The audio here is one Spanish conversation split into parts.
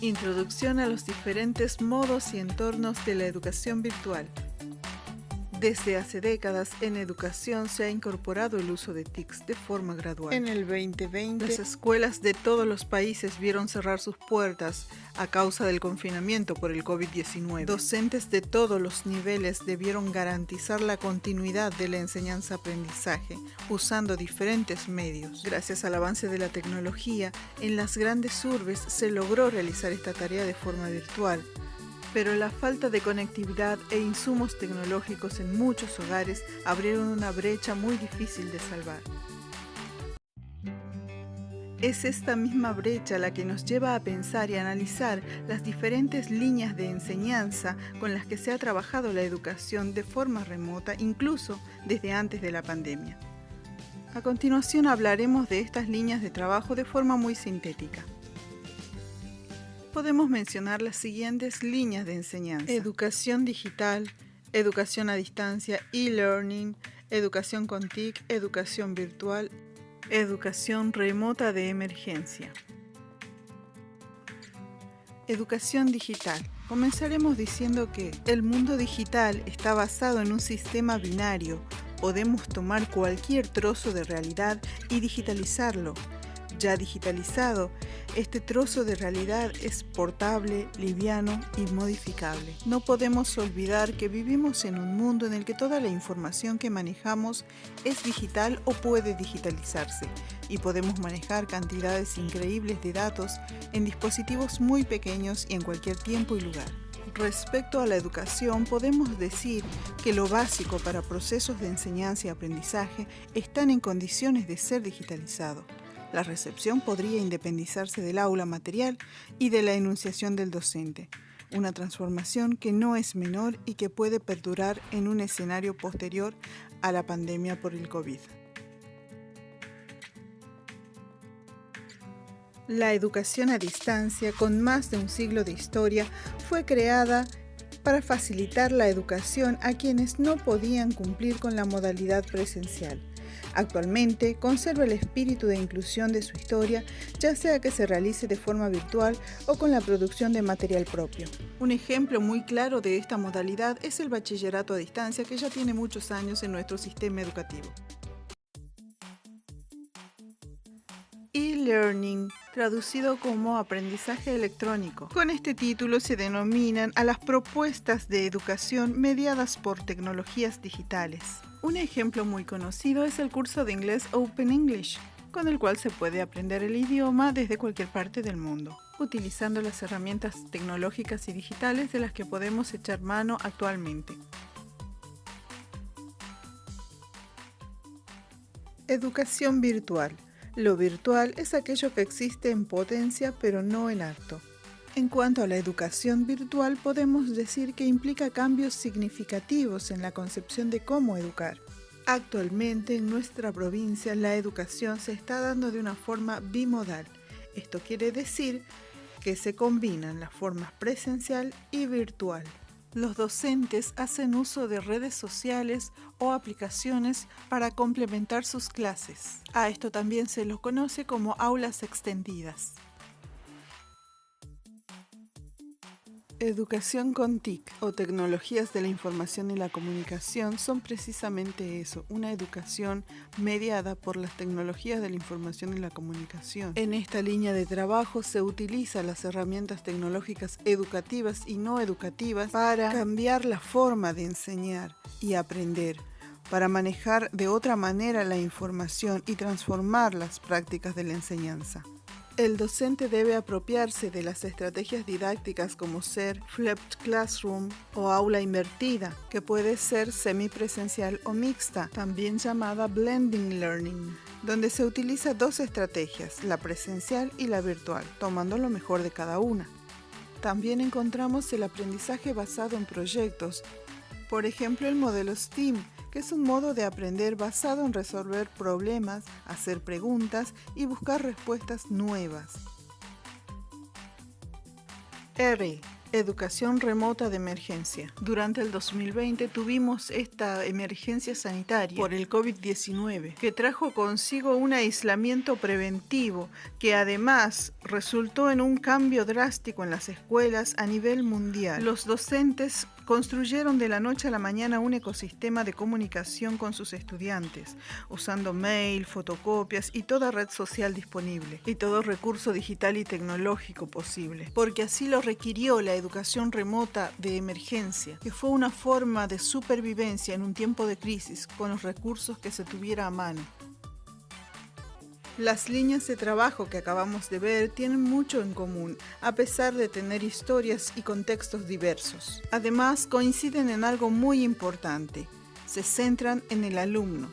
Introducción a los diferentes modos y entornos de la educación virtual. Desde hace décadas en educación se ha incorporado el uso de TICs de forma gradual. En el 2020, las escuelas de todos los países vieron cerrar sus puertas a causa del confinamiento por el COVID-19. Docentes de todos los niveles debieron garantizar la continuidad de la enseñanza-aprendizaje usando diferentes medios. Gracias al avance de la tecnología, en las grandes urbes se logró realizar esta tarea de forma virtual. Pero la falta de conectividad e insumos tecnológicos en muchos hogares abrieron una brecha muy difícil de salvar. Es esta misma brecha la que nos lleva a pensar y analizar las diferentes líneas de enseñanza con las que se ha trabajado la educación de forma remota, incluso desde antes de la pandemia. A continuación hablaremos de estas líneas de trabajo de forma muy sintética. Podemos mencionar las siguientes líneas de enseñanza: educación digital, educación a distancia, e-learning, educación con TIC, educación virtual, educación remota de emergencia. Educación digital. Comenzaremos diciendo que el mundo digital está basado en un sistema binario. Podemos tomar cualquier trozo de realidad y digitalizarlo. Ya digitalizado, este trozo de realidad es portable, liviano y modificable. No podemos olvidar que vivimos en un mundo en el que toda la información que manejamos es digital o puede digitalizarse, y podemos manejar cantidades increíbles de datos en dispositivos muy pequeños y en cualquier tiempo y lugar. Respecto a la educación, podemos decir que lo básico para procesos de enseñanza y aprendizaje están en condiciones de ser digitalizado. La recepción podría independizarse del aula material y de la enunciación del docente, una transformación que no es menor y que puede perdurar en un escenario posterior a la pandemia por el COVID. La educación a distancia, con más de un siglo de historia, fue creada para facilitar la educación a quienes no podían cumplir con la modalidad presencial. Actualmente conserva el espíritu de inclusión de su historia, ya sea que se realice de forma virtual o con la producción de material propio. Un ejemplo muy claro de esta modalidad es el bachillerato a distancia, que ya tiene muchos años en nuestro sistema educativo. E-learning, traducido como aprendizaje electrónico. Con este título se denominan a las propuestas de educación mediadas por tecnologías digitales. Un ejemplo muy conocido es el curso de inglés Open English, con el cual se puede aprender el idioma desde cualquier parte del mundo, utilizando las herramientas tecnológicas y digitales de las que podemos echar mano actualmente. Educación virtual. Lo virtual es aquello que existe en potencia pero no en acto. En cuanto a la educación virtual, podemos decir que implica cambios significativos en la concepción de cómo educar. Actualmente en nuestra provincia la educación se está dando de una forma bimodal. Esto quiere decir que se combinan las formas presencial y virtual. Los docentes hacen uso de redes sociales o aplicaciones para complementar sus clases. A esto también se lo conoce como aulas extendidas. Educación con TIC o tecnologías de la información y la comunicación son precisamente eso, una educación mediada por las tecnologías de la información y la comunicación. En esta línea de trabajo se utilizan las herramientas tecnológicas educativas y no educativas para cambiar la forma de enseñar y aprender, para manejar de otra manera la información y transformar las prácticas de la enseñanza. El docente debe apropiarse de las estrategias didácticas como ser flipped classroom o aula invertida, que puede ser semipresencial o mixta, también llamada blending learning, donde se utiliza dos estrategias, la presencial y la virtual, tomando lo mejor de cada una. También encontramos el aprendizaje basado en proyectos, por ejemplo el modelo STEAM, que es un modo de aprender basado en resolver problemas, hacer preguntas y buscar respuestas nuevas. R. Educación remota de emergencia. Durante el 2020 tuvimos esta emergencia sanitaria por el COVID-19, que trajo consigo un aislamiento preventivo que además resultó en un cambio drástico en las escuelas a nivel mundial. Los docentes construyeron de la noche a la mañana un ecosistema de comunicación con sus estudiantes, usando mail, fotocopias y toda red social disponible, y todo recurso digital y tecnológico posible, porque así lo requirió la educación remota de emergencia, que fue una forma de supervivencia en un tiempo de crisis con los recursos que se tuviera a mano. Las líneas de trabajo que acabamos de ver tienen mucho en común, a pesar de tener historias y contextos diversos. Además, coinciden en algo muy importante: se centran en el alumno,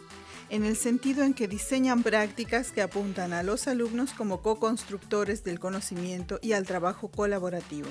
en el sentido en que diseñan prácticas que apuntan a los alumnos como co-constructores del conocimiento y al trabajo colaborativo.